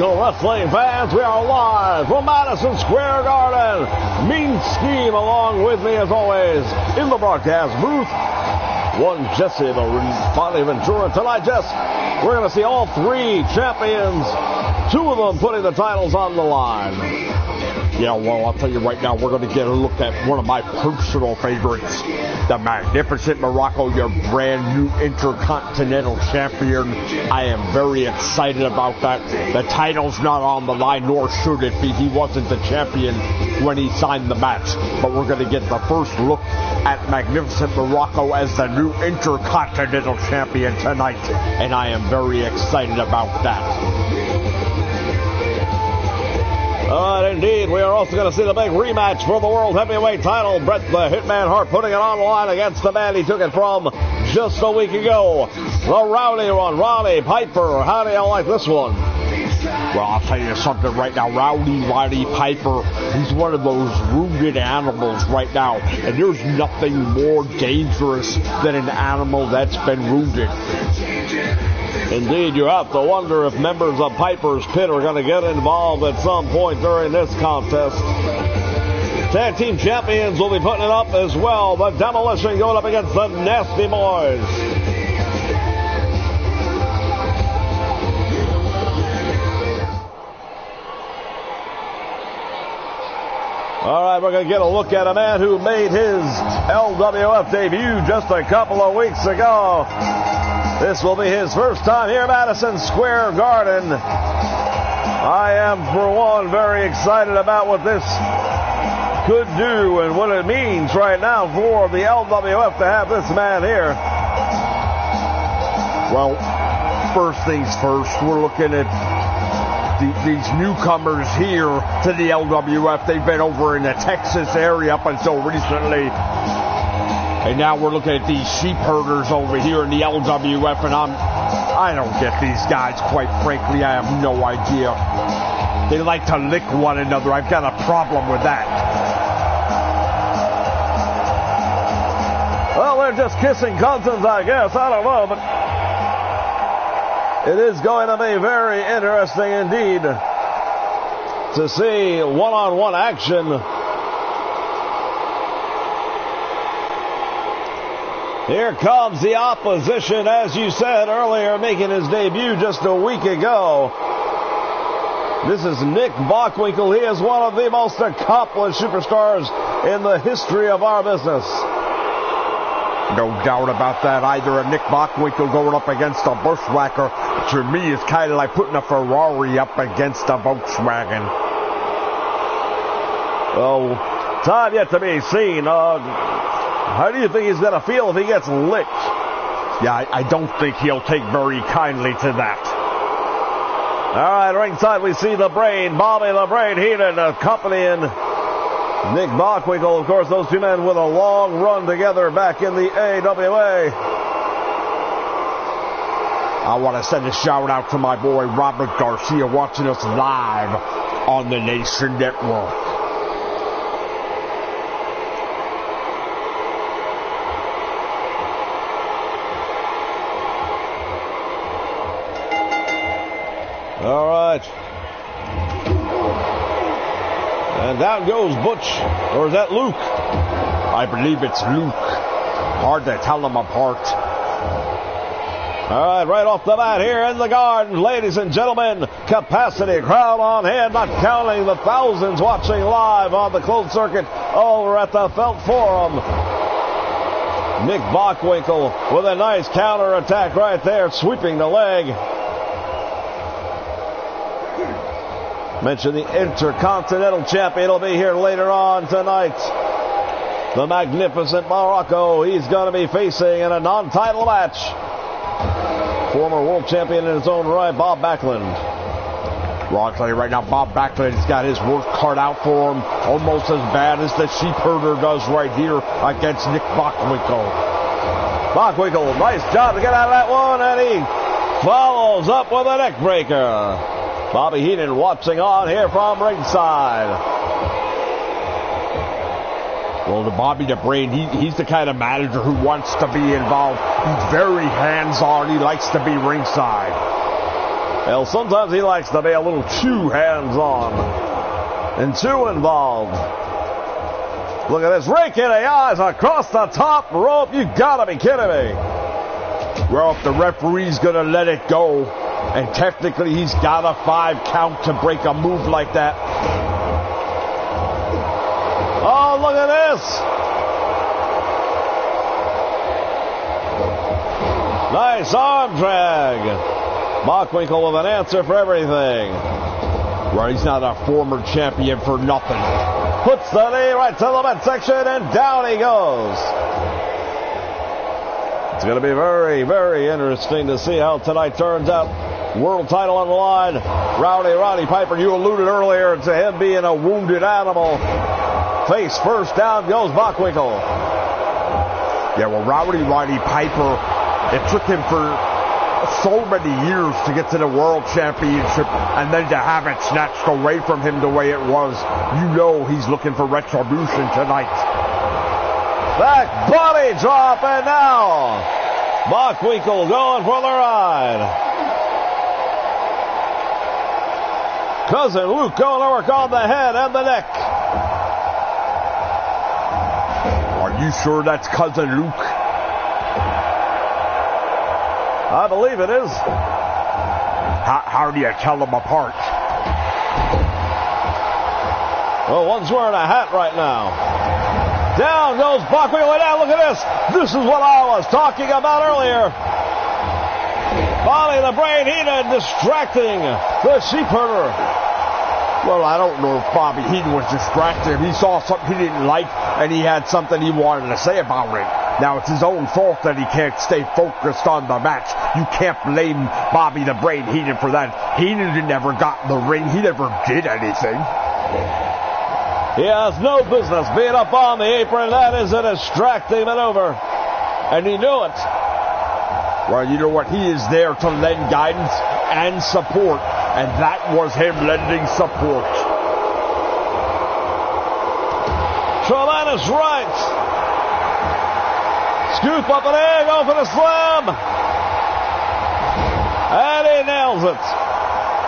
Bockwinkel wrestling fans. We are live from Madison Square Garden. Mean Scheme along with me as always in the broadcast booth. One Jesse Bonnie Ventura. Tonight, Jess, we're going to see all three champions, two of them putting the titles on the line. Yeah, well, I'll tell you right now, we're going to get a look at one of my personal favorites, the magnificent Morocco, your brand new Intercontinental Champion. I am very excited about that. The title's not on the line, nor should it be. He wasn't the champion when he signed the match. But we're going to get the first look at magnificent Morocco as the new Intercontinental Champion tonight. And I am very excited about that. All right, indeed. We are also going to see the big rematch for the World Heavyweight title. Bret the Hitman Hart putting it on the line against the man he took it from just a week ago. The Rowdy one, Roddy Piper. How do you like this one? Well, I'll tell you something right now. Roddy Piper, he's one of those wounded animals right now. And there's nothing more dangerous than an animal that's been wounded. Indeed, you have to wonder if members of Piper's Pit are going to get involved at some point during this contest. Tag team champions will be putting it up as well. The Demolition going up against the Nasty Boys. All right, we're going to get a look at a man who made his LWF debut just a couple of weeks ago. This will be his first time here at Madison Square Garden. I am, for one, very excited about what this could do and what it means right now for the LWF to have this man here. Well, first things first, we're looking at these newcomers here to the LWF. They've been over in the Texas area up until recently. And now we're looking at these sheep herders over here in the LWF, and I don't get these guys, quite frankly. I have no idea. They like to lick one another. I've got a problem with that. Well, they're just kissing cousins, I guess. I don't know, but it is going to be very interesting indeed to see one-on-one action. Here comes the opposition, as you said earlier, making his debut just a week ago. This is Nick Bockwinkel. He is one of the most accomplished superstars in the history of our business. No doubt about that. Either a Nick Bockwinkel going up against a bushwhacker, to me, is kind of like putting a Ferrari up against a Volkswagen. Oh, time yet to be seen. How do you think he's going to feel if he gets licked? Yeah, I don't think he'll take very kindly to that. All right, ringside we see the Brain, Bobby the Brain Heenan, accompanying Nick Bockwinkel. Of course, those two men with a long run together back in the AWA. I want to send a shout out to my boy Robert Garcia watching us live on the Nation Network. All right. And down goes Butch. Or is that Luke? I believe it's Luke. Hard to tell them apart. All right, right off the bat here in the Garden, ladies and gentlemen, capacity, crowd on hand, not counting the thousands watching live on the closed circuit over at the Felt Forum. Nick Bockwinkel with a nice counter attack right there, sweeping the leg. Mention the Intercontinental Champion will be here later on tonight. The magnificent Morocco, he's going to be facing in a non-title match former world champion in his own right, Bob Backlund. Well, I'll tell you right now, Bob Backlund's got his work cut out for him, almost as bad as the sheep herder does right here against Nick Bockwinkel. Bockwinkel, nice job to get out of that one, and he follows up with a neck breaker. Bobby Heenan watching on here from ringside. Well, the Bobby the Brain, he's the kind of manager who wants to be involved. He's very hands-on. He likes to be ringside. Well, sometimes he likes to be a little too hands-on and too involved. Look at this, rake in the eyes across the top rope. You gotta be kidding me. Well, if the referee's gonna let it go, and technically he's got a 5 count to break a move like that. Oh, look at this. Nice arm drag. Bockwinkel with an answer for everything. Well, he's not a former champion for nothing. Puts the knee right to the midsection, and down he goes. It's going to be very, very interesting to see how tonight turns out. World title on the line. Roddy Piper, you alluded earlier to him being a wounded animal. Face first, down goes Bockwinkel. Yeah, well, Roddy Piper, it took him for so many years to get to the World Championship, and then to have it snatched away from him the way it was. You know he's looking for retribution tonight. Back body drop, and now Bockwinkel going for the ride. Cousin Luke going to work on the head and the neck. Are you sure that's Cousin Luke? I believe it is. How do you tell them apart? Well, one's wearing a hat right now. Down goes Bockwinkel. Now look at this. This is what I was talking about earlier. Bobby the Brain Heenan distracting the sheep herder. Well, I don't know if Bobby Heenan was distracted. He saw something he didn't like, and he had something he wanted to say about it. Now, it's his own fault that he can't stay focused on the match. You can't blame Bobby the Brain Heenan for that. Heenan never got in the ring. He never did anything. He has no business being up on the apron. That is a distracting maneuver. And he knew it. Well, you know what? He is there to lend guidance and support. And that was him lending support. Tremendous right. Scoop up and in, go for the slam. And he nails it.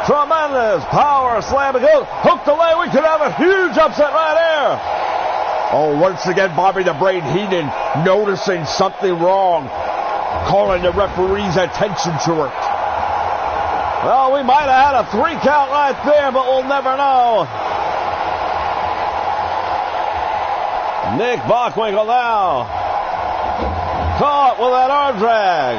Tremendous power slam. It goes hooked away. We could have a huge upset right here. Oh, once again, Bobby the Brain Heenan noticing something wrong, calling the referee's attention to it. Well, we might have had a 3 count right there, but we'll never know. Nick Bockwinkel now. Caught with that arm drag.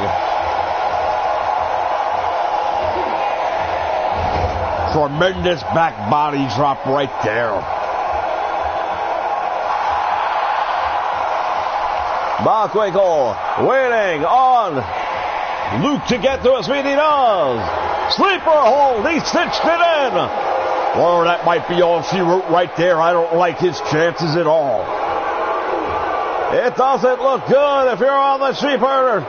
Tremendous back body drop right there. Bockwinkel waiting on Luke to get to his feet. He does. Sleeper hold. He stitched it in. Well, that might be all she wrote right there. I don't like his chances at all. It doesn't look good if you're on the sheep herder.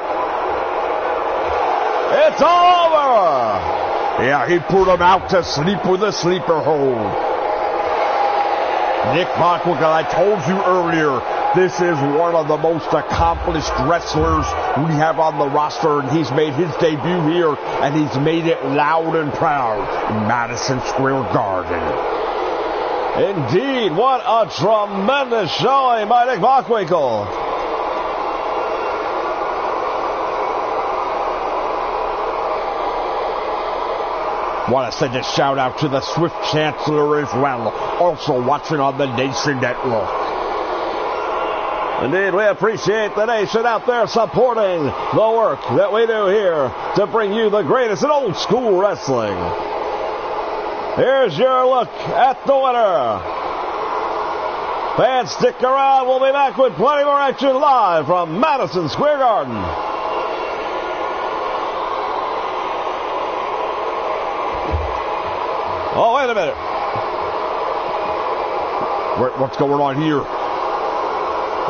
It's over. Yeah, he put him out to sleep with a sleeper hold. Nick Bockwinkel, I told you earlier, this is one of the most accomplished wrestlers we have on the roster, and he's made his debut here, and he's made it loud and proud in Madison Square Garden. Indeed, what a tremendous showing by Nick Bockwinkel. Want to send a shout out to the Swift Chancellor as well, also watching on the Nation Network. Indeed, we appreciate the nation out there supporting the work that we do here to bring you the greatest in old school wrestling. Here's your look at the winner. Fans, stick around. We'll be back with plenty more action live from Madison Square Garden. Oh, wait a minute. What's going on here?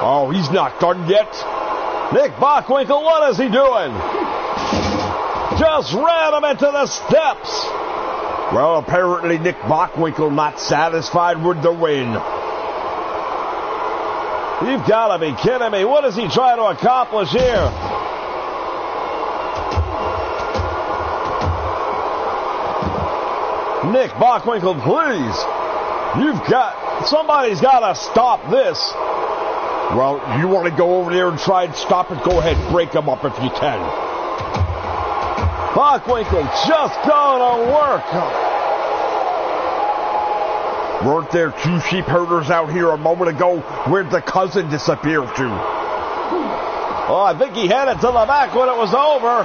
Oh, he's not done yet. Nick Bockwinkel, what is he doing? Just ran him into the steps. Well, apparently Nick Bockwinkel not satisfied with the win. You've got to be kidding me. What is he trying to accomplish here? Nick Bockwinkel, please. Somebody's got to stop this. Well, you want to go over there and try and stop it? Go ahead, break them up if you can. Bockwinkel just going to work. Weren't there two sheep herders out here a moment ago? Where'd the cousin disappear to? Oh, I think he headed to the back when it was over.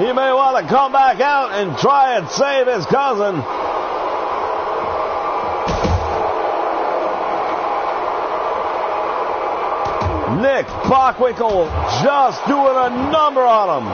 He may want to come back out and try and save his cousin. Nick Bockwinkel just doing a number on him.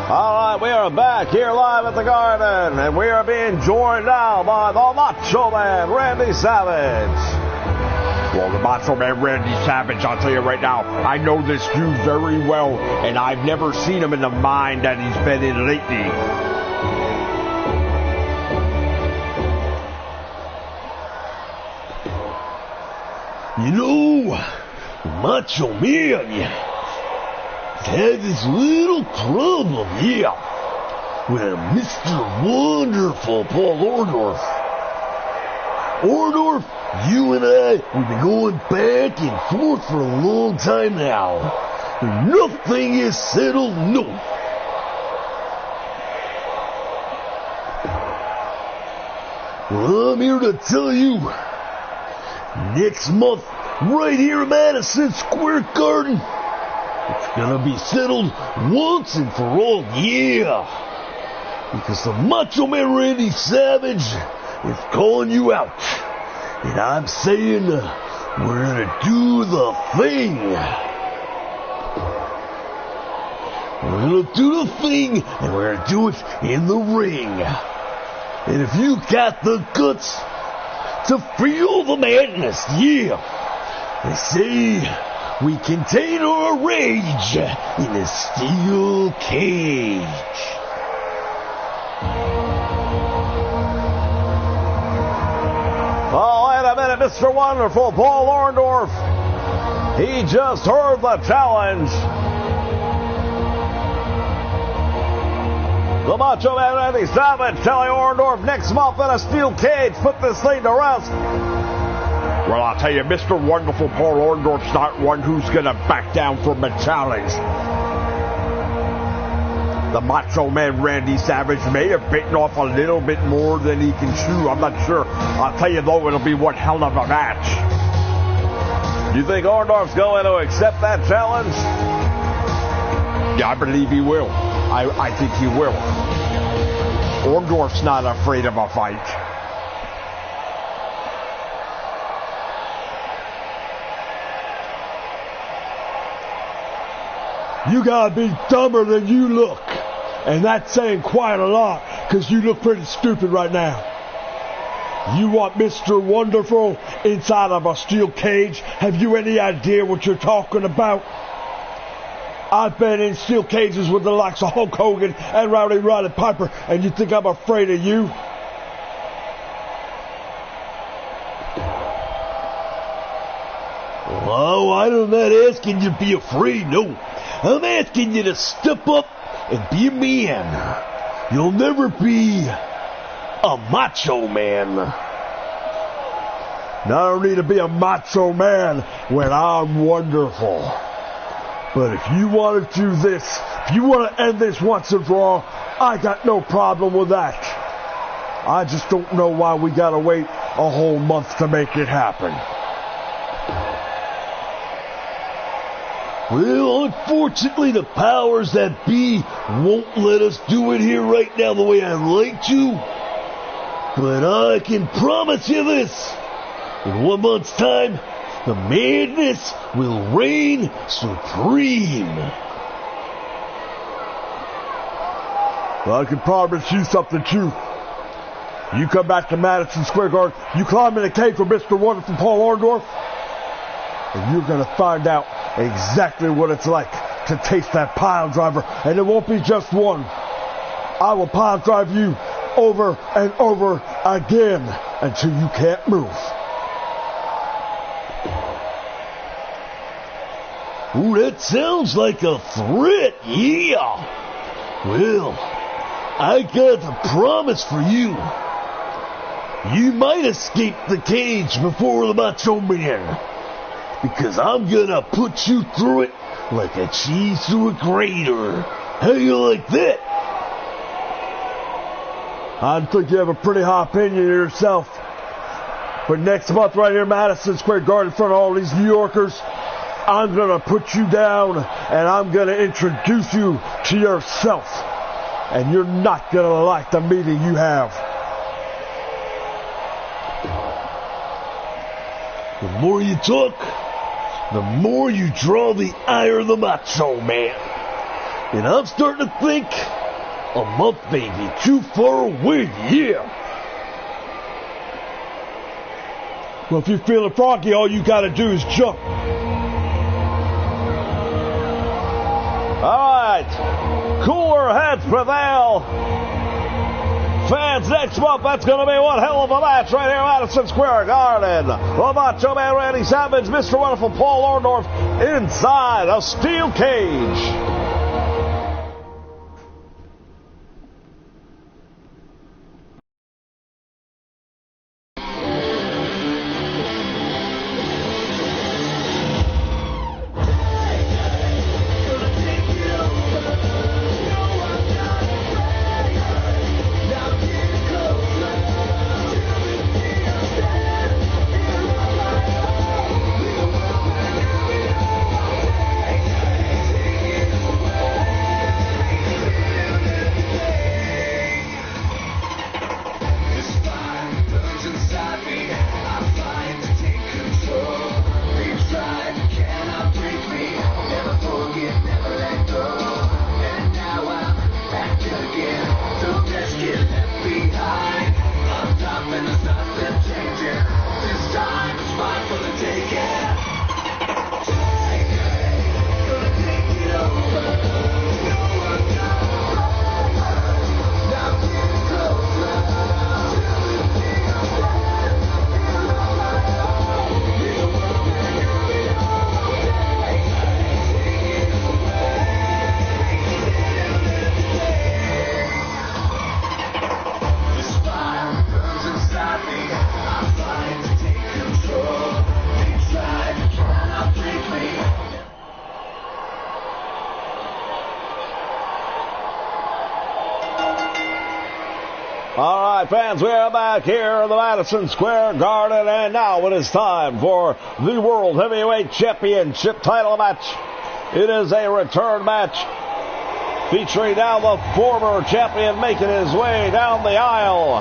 All right, we are back here live at the Garden, and we are being joined now by the Macho Man, Randy Savage. Well, the Macho Man Randy Savage, I'll tell you right now, I know this dude very well, and I've never seen him in the mine that he's been in lately. You know, Macho Man had this little problem here with Mr. Wonderful Paul Orndorff. Orndorff, you and I, we've been going back and forth for a long time now. And nothing is settled, no. Well, I'm here to tell you, next month, right here in Madison Square Garden, it's gonna be settled once and for all, yeah. Because the Macho Man Randy Savage is calling you out. And I'm saying we're gonna do the thing. We're gonna do the thing, and we're gonna do it in the ring. And if you got the guts to feel the madness, yeah, they say we contain our rage in a steel cage. Oh, wait a minute, Mr. Wonderful Paul Orndorff. He just heard the challenge. The Macho Man Randy Savage telling Orndorff next month in a steel cage, put this thing to rest. Well, I'll tell you, Mr. Wonderful Paul Orndorff's not one who's going to back down from a challenge. The Macho Man Randy Savage may have bitten off a little bit more than he can chew. I'm not sure. I'll tell you, though, it'll be one hell of a match. You think Orndorff's going to accept that challenge? Yeah, I believe he will. I think he will. Orndorff's not afraid of a fight. You gotta be dumber than you look. And that's saying quite a lot, because you look pretty stupid right now. You want Mr. Wonderful inside of a steel cage? Have you any idea what you're talking about? I've been in steel cages with the likes of Hulk Hogan and Rowdy Roddy Piper, and you think I'm afraid of you? No, I'm not asking you to be afraid, no. I'm asking you to step up and be a man. You'll never be a macho man. Now, I don't need to be a macho man when I'm wonderful. But if you want to do this, if you want to end this once and for all, I got no problem with that. I just don't know why we got to wait a whole month to make it happen. Well, unfortunately, the powers that be won't let us do it here right now the way I'd like to. But I can promise you this. In 1 month's time, the madness will reign supreme. Well, I can promise you something, too. You come back to Madison Square Garden, you climb in a cave for Mr. Wonderful Paul Orndorff, and you're going to find out exactly what it's like to taste that pile driver. And it won't be just one. I will pile drive you over and over again until you can't move. Ooh, that sounds like a threat, yeah. Well, I got a promise for you. You might escape the cage before the Macho Man, because I'm gonna put you through it like a cheese through a grater. How you like that? I think you have a pretty high opinion of yourself. But next month right here in Madison Square Garden in front of all these New Yorkers, I'm going to put you down and I'm going to introduce you to yourself. And you're not going to like the meeting you have. The more you talk, the more you draw the ire of the Macho Man. And I'm starting to think a month may be too far away, yeah. Well, if you're feeling froggy, all you got to do is jump. All right, cooler heads prevail. Fans, next month, that's going to be one hell of a match right here at Madison Square Garden. The Macho Man Randy Savage, Mr. Wonderful Paul Orndorff inside a steel cage. All right, fans, we are back here in the Madison Square Garden, and now it is time for the World Heavyweight Championship title match. It is a return match featuring now the former champion making his way down the aisle,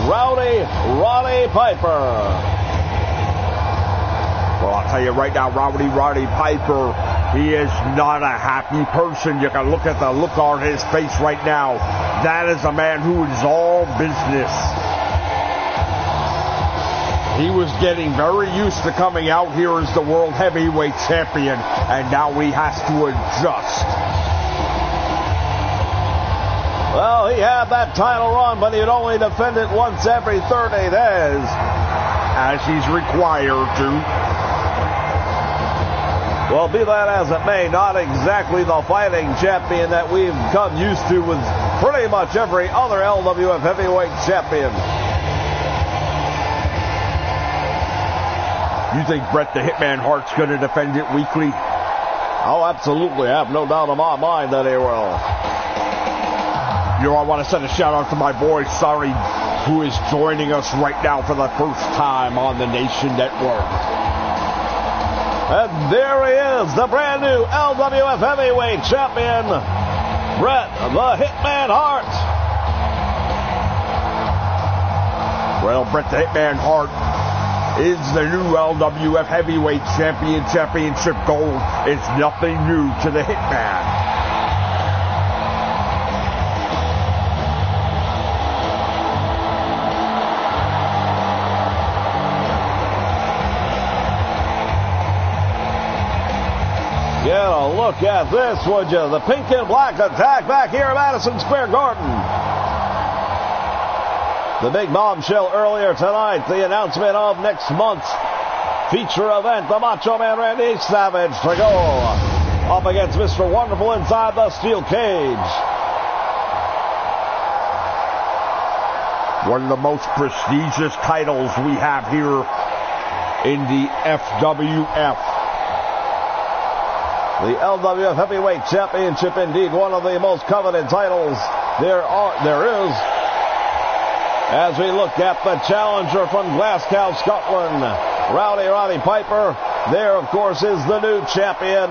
Roddy Piper. Well, I'll tell you right now, Roddy Piper, he is not a happy person. You can look at the look on his face right now. That is a man who is all business. He was getting very used to coming out here as the World Heavyweight Champion, and now he has to adjust. Well, he had that title run, but he'd only defend it once every 30 days. As he's required to. Well, be that as it may, not exactly the fighting champion that we've come used to with pretty much every other LWF heavyweight champion. You think Bret the Hitman Hart's going to defend it weekly? Oh, absolutely. I have no doubt in my mind that he will. You know, I want to send a shout out to my boy, Sorry, who is joining us right now for the first time on the Nation Network. And there he is, the brand new LWF heavyweight champion, Bret the Hitman Hart. Well, Bret the Hitman Hart is the new LWF heavyweight champion. Championship gold is nothing new to the Hitman. Get a look at this, would you? The pink and black attack back here at Madison Square Garden. The big bombshell earlier tonight, the announcement of next month's feature event, the Macho Man Randy Savage to go up against Mr. Wonderful inside the steel cage. One of the most prestigious titles we have here in the FWF. The LWF Heavyweight Championship, indeed, one of the most coveted titles there is. As we look at the challenger from Glasgow, Scotland, Rowdy Roddy Piper. There, of course, is the new champion,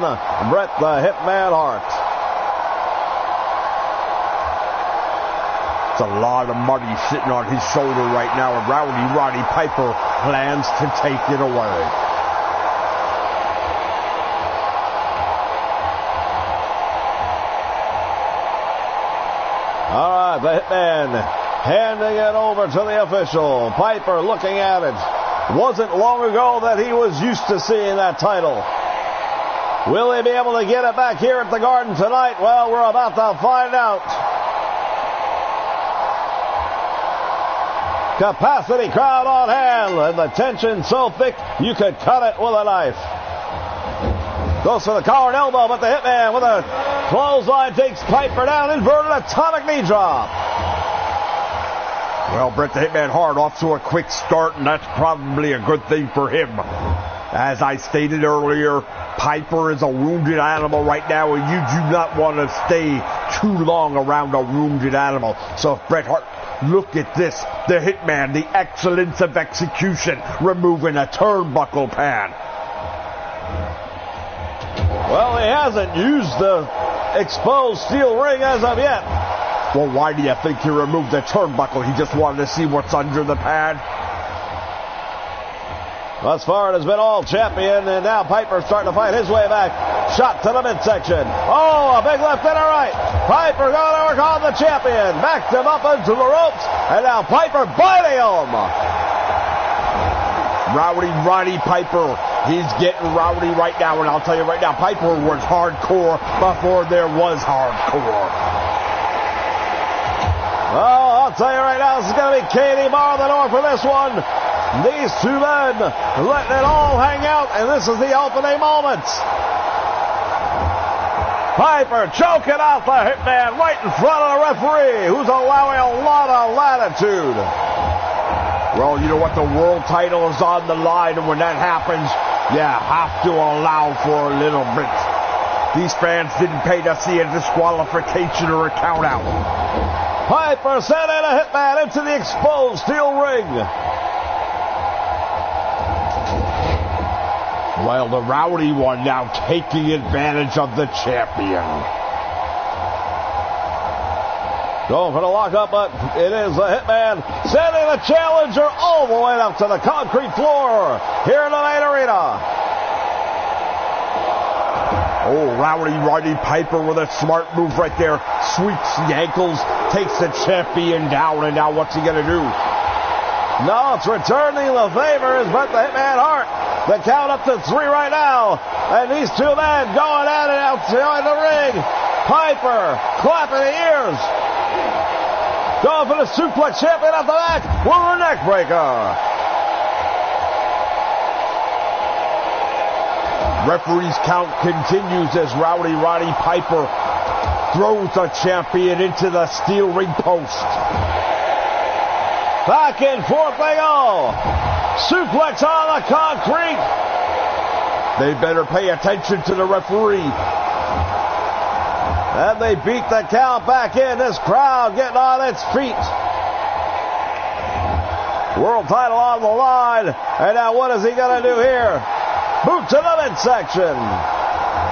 Bret the Hitman Hart. It's a lot of money sitting on his shoulder right now, and Rowdy Roddy Piper plans to take it away. All right, the Hitman handing it over to the official. Piper looking at it. Wasn't long ago that he was used to seeing that title. Will he be able to get it back here at the Garden tonight? Well, we're about to find out. Capacity crowd on hand, and the tension so thick you could cut it with a knife. Goes for the collar and elbow, but the Hitman with a clothesline takes Piper down, inverted atomic knee drop. Well, Bret the Hitman Hart off to a quick start, and that's probably a good thing for him. As I stated earlier, Piper is a wounded animal right now, and you do not want to stay too long around a wounded animal. So if Bret Hart, look at this, the Hitman, the excellence of execution, removing a turnbuckle pan. Well, he hasn't used the exposed steel ring as of yet. Well, why do you think he removed the turnbuckle? He just wanted to see what's under the pad? Thus far, it has been all champion, and now Piper's starting to fight his way back. Shot to the midsection. Oh, a big left and a right. Piper going to work on the champion. Backed him up into the ropes, and now Piper biting him. Rowdy Roddy Piper. He's getting rowdy right now, and I'll tell you right now, Piper was hardcore before there was hardcore. Oh, I'll tell you right now, this is going to be Katie bar the door for this one. These two men letting it all hang out, and this is the opening moments. Piper choking out the Hitman right in front of the referee, who's allowing a lot of latitude. Well, you know what? The world title is on the line, and when that happens, you have to allow for a little bit. These fans didn't pay to see a disqualification or a count out. Piper sending a Hitman into the exposed steel ring. Well, the Rowdy one now taking advantage of the champion. Going for the lockup, but it is the Hitman sending the challenger all the way up to the concrete floor here in the main arena. Oh, Rowdy Roddy Piper with a smart move right there. Sweeps the ankles, takes the champion down, and now what's he going to do? No, it's returning the favor is Bret the Hitman Hart. The count up to 3 right now. And these two men going at it outside the ring. Piper clapping the ears. Going for the suplex champion at the back with a neck breaker. Referee's count continues as Rowdy Roddy Piper throws the champion into the steel ring post. Back and forth they go. Suplex on the concrete. They better pay attention to the referee. And they beat the count back in. This crowd getting on its feet. World title on the line. And now what is he going to do here? Boot to the midsection.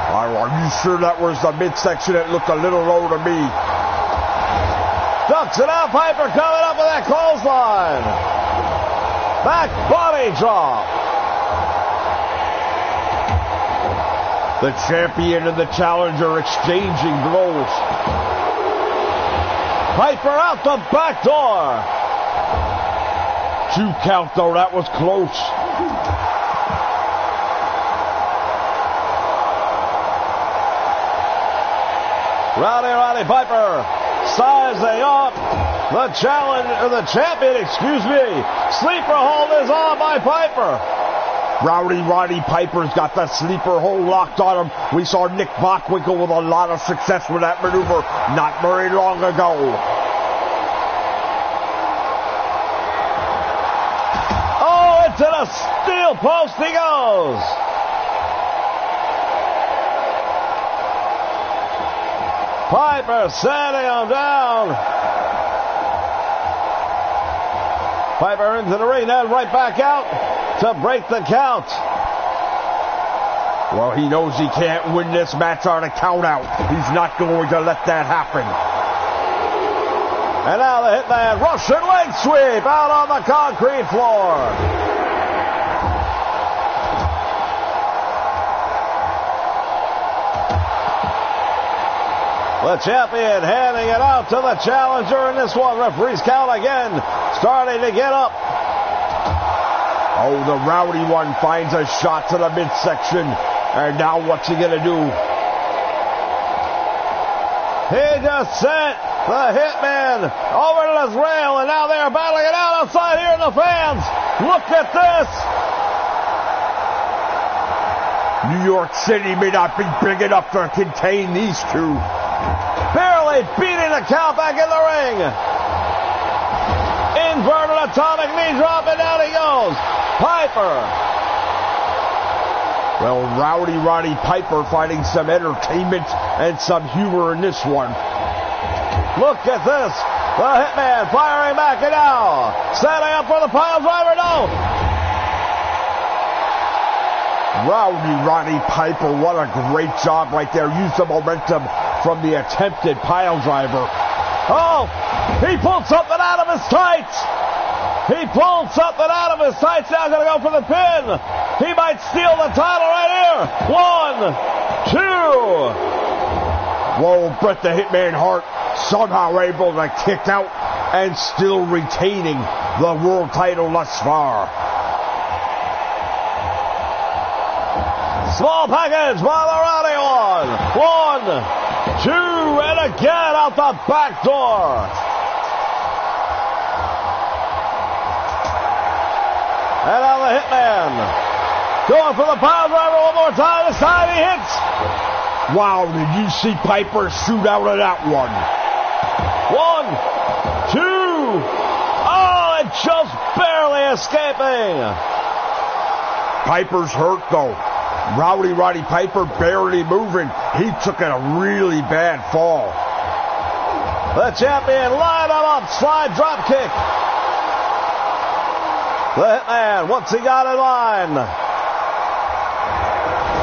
Are you sure that was the midsection? It looked a little low to me. Ducks it out. Piper coming up with that clothesline. Back body drop. The champion and the challenger exchanging blows. Piper out the back door. 2 count though, that was close. Rowdy Roddy Piper sizing up the champion, Sleeper hold is on by Piper. Rowdy Roddy Piper's got the sleeper hold locked on him. We saw Nick Bockwinkel with a lot of success with that maneuver not very long ago. Oh, into the steel post he goes. Piper setting him down. Piper into the ring, then right back out to break the count. Well, he knows he can't win this match on a count out. He's not going to let that happen. And now the Hitman Russian leg sweep out on the concrete floor. The champion handing it out to the challenger in this one. Referee's count again, starting to get up. Oh, the Rowdy one finds a shot to the midsection. And now what's he going to do? He just sent the Hitman over to this rail, and now they are battling it out outside here in the fans. Look at this. New York City may not be big enough to contain these two. Barely beating the count back in the ring. Inverted atomic knee drop, and down he goes. Piper. Well, Rowdy Roddy Piper finding some entertainment and some humor in this one. Look at this. The Hitman firing back and now. Setting up for the pile driver. No. Rowdy Roddy Piper, what a great job right there. Use the momentum from the attempted pile driver. Oh, he pulled something out of his tights. He pulled something out of his tights. Now going to go for the pin. He might steal the title right here. 1, 2. Whoa, Bret the Hitman Hart somehow able to kick out and still retaining the world title thus far. Small package by the Rowdy one. 1, 2, and again out the back door. And now the Hitman going for the pile driver one more time. This time he hits. Wow, did you see Piper shoot out of that one? 1, 2. Oh, and just barely escaping. Piper's hurt though. Rowdy Roddy Piper barely moving. He took a really bad fall. The champion lined him up. Slide drop kick. The Hitman, what's he got in line?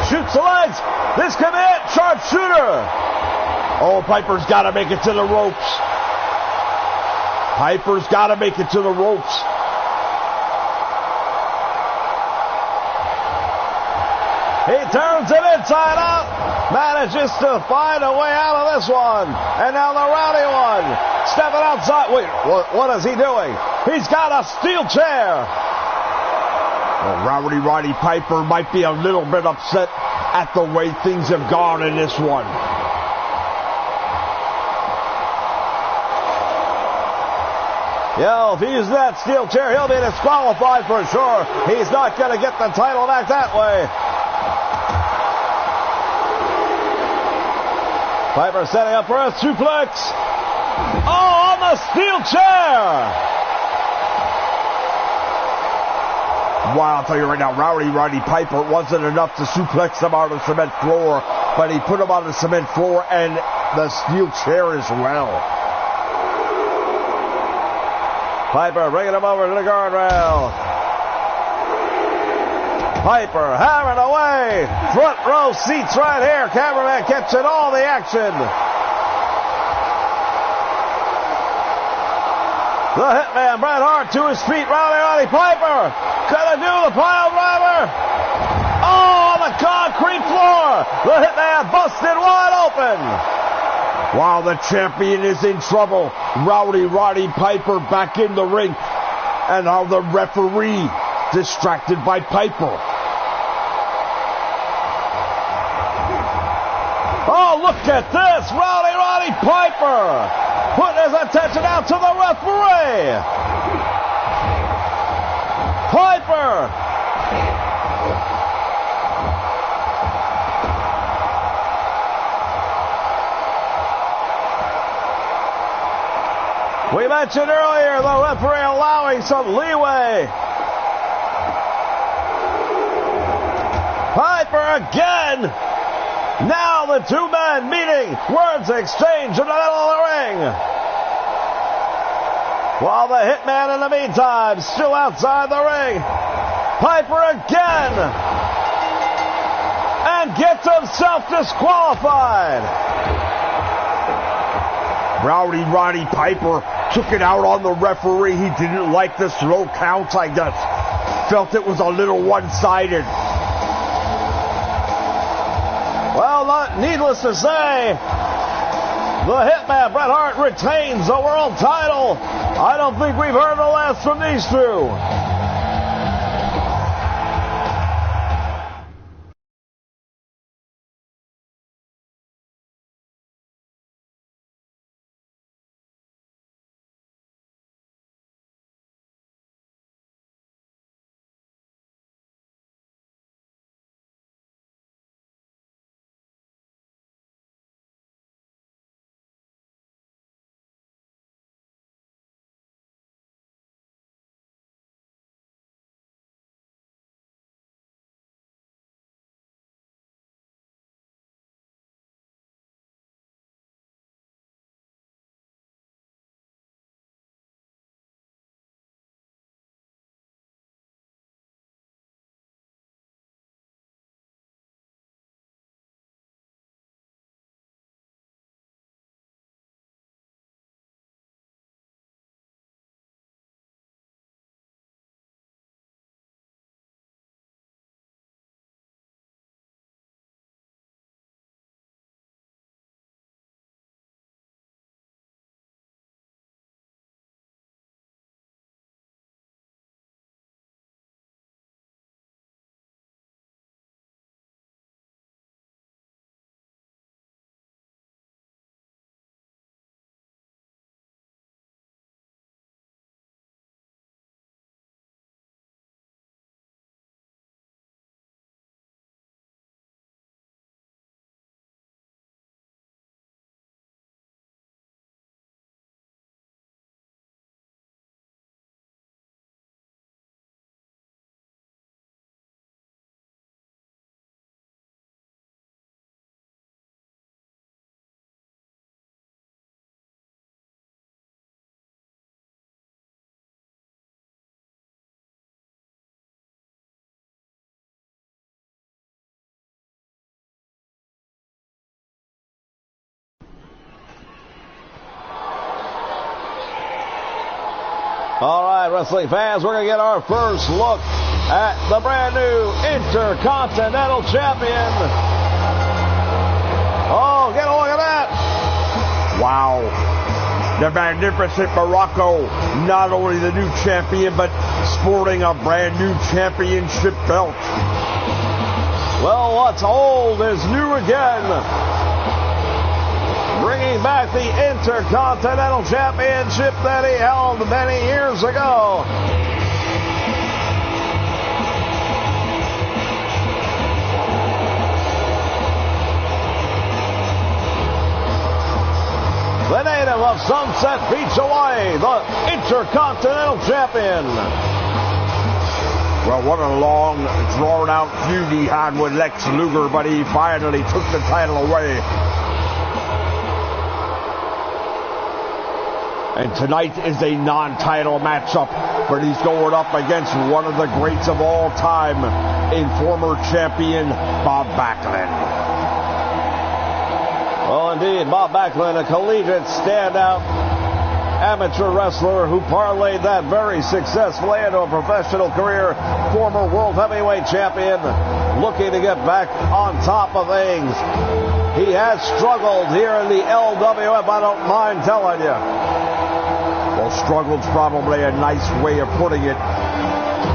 Shoots the legs. This could be it. Sharpshooter. Oh, Piper's got to make it to the ropes. Piper's got to make it to the ropes. He turns it inside out. Manages to find a way out of this one. And now the Rowdy one. Stepping outside. Wait, what is he doing? He's got a steel chair. Well, Rowdy Roddy Piper might be a little bit upset at the way things have gone in this one. Yeah, if he uses that steel chair, he'll be disqualified for sure. He's not going to get the title back that way. Piper setting up for a suplex. Oh, on the steel chair. Wow, I'll tell you right now, Roddy Piper, it wasn't enough to suplex him on the cement floor, but he put him on the cement floor and the steel chair as well. Piper bringing him over to the guardrail. Piper hammering away. Front row seats right here. Cameraman catching all the action. The Hitman, Bret Hart, to his feet. Roddy Piper. Gonna do the pile driver. Oh, on the concrete floor. The Hitman busted wide open. Wow, the champion is in trouble. Roddy Piper back in the ring. And now the referee distracted by Piper. Oh, look at this. Roddy Piper putting his attention out to the referee. Piper. We mentioned earlier the referee allowing some leeway. Piper again. Now the two men meeting. Words exchanged in the middle of the ring. While the Hitman in the meantime still outside the ring. Piper again. And gets himself disqualified. Roddy Piper took it out on the referee. He didn't like the slow counts, I guess. Felt it was a little one-sided. Well, needless to say, the Hitman, Bret Hart, retains the world title. I don't think we've heard the last from these two. All right, wrestling fans, we're going to get our first look at the brand new Intercontinental Champion. Oh, get a look at that. Wow. The magnificent Morocco, not only the new champion, but sporting a brand new championship belt. Well, what's old is new again. Bringing back the Intercontinental Championship that he held many years ago. the native of Sunset Beach, Hawaii, the Intercontinental Champion. Well, what a long, drawn-out feud he had with Lex Luger, but he finally took the title away. And tonight is a non-title matchup, but he's going up against one of the greats of all time in former champion Bob Backlund. Well, indeed, Bob Backlund, a collegiate standout amateur wrestler who parlayed that very successfully into a professional career, former world heavyweight champion, looking to get back on top of things. He has struggled here in the LWF, I don't mind telling you. Well, struggled's probably a nice way of putting it.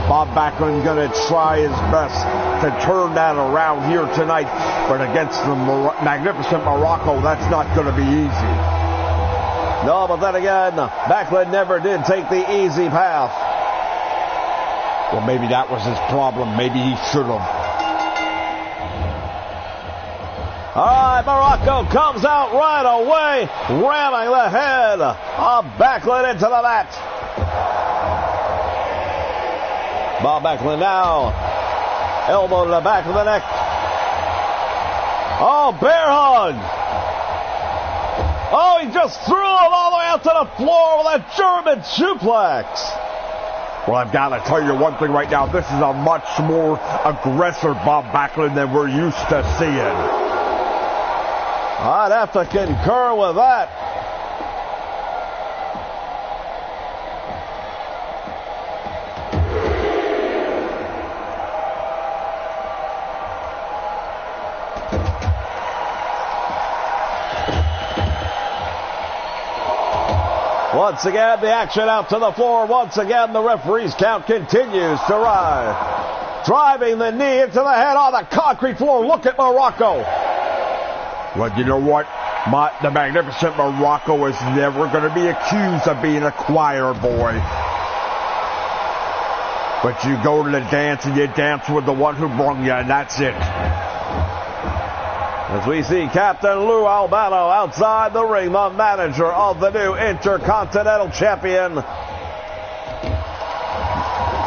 Bob Backlund going to try his best to turn that around here tonight, but against the magnificent Morocco, that's not going to be easy. No, but then again, Backlund never did take the easy path. Well, maybe that was his problem. Maybe he should have. All right, Morocco comes out right away, ramming the head of Backlund into the mat. Bob Backlund now, elbow to the back of the neck. Oh, bear hug. Oh, he just threw him all the way out to the floor with a German suplex. Well, I've got to tell you one thing right now. This is a much more aggressive Bob Backlund than we're used to seeing. I'd have to concur with that. Once again, the action out to the floor. Once again, the referee's count continues to rise. Driving the knee into the head on the concrete floor. Look at Morocco. Well, you know what? The magnificent Morocco is never going to be accused of being a choir boy. But you go to the dance and you dance with the one who brung you, and that's it. As we see Captain Lou Albano outside the ring, the manager of the new Intercontinental Champion.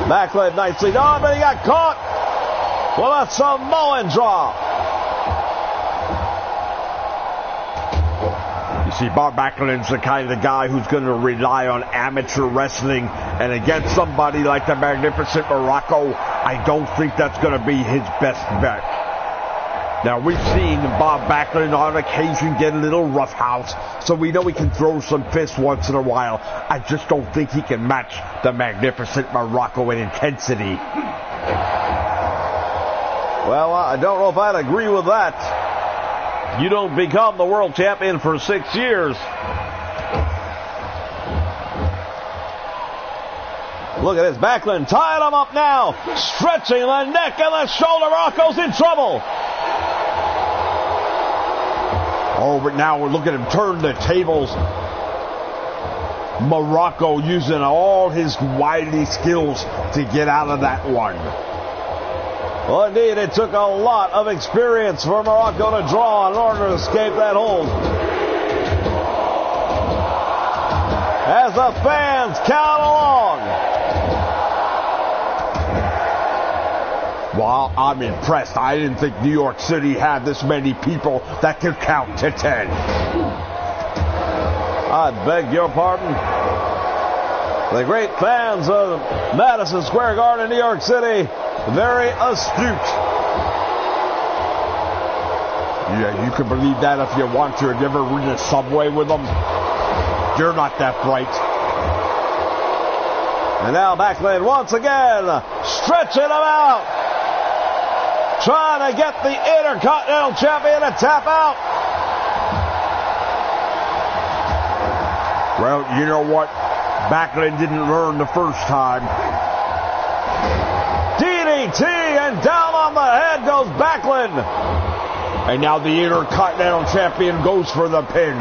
Backlund nicely done, but he got caught with a Samoan drop. See, Bob Backlund's the kind of guy who's going to rely on amateur wrestling, and against somebody like the magnificent Morocco, I don't think that's going to be his best bet. Now, we've seen Bob Backlund on occasion get a little roughhouse, so we know he can throw some fists once in a while. I just don't think he can match the magnificent Morocco in intensity. Well, I don't know if I'd agree with that. You don't become the world champion for 6 years. Look at this. Backlund tying him up now. Stretching the neck and the shoulder. Morocco's in trouble. Oh, but now look at him turn the tables. Morocco using all his wily skills to get out of that one. Well, indeed, it took a lot of experience for Morocco to draw in order to escape that hold. As the fans count along. Well, I'm impressed. I didn't think New York City had this many people that could count to 10. I beg your pardon. The great fans of Madison Square Garden, New York City, very astute. Yeah, you can believe that if you want to. Have you ever ridden a subway with them? You're not that bright. And now Backlund once again stretching him out. Trying to get the Intercontinental Champion to tap out. Well, you know what? Backlund didn't learn the first time. DDT, and down on the head goes Backlund. And now the Intercontinental Champion goes for the pin.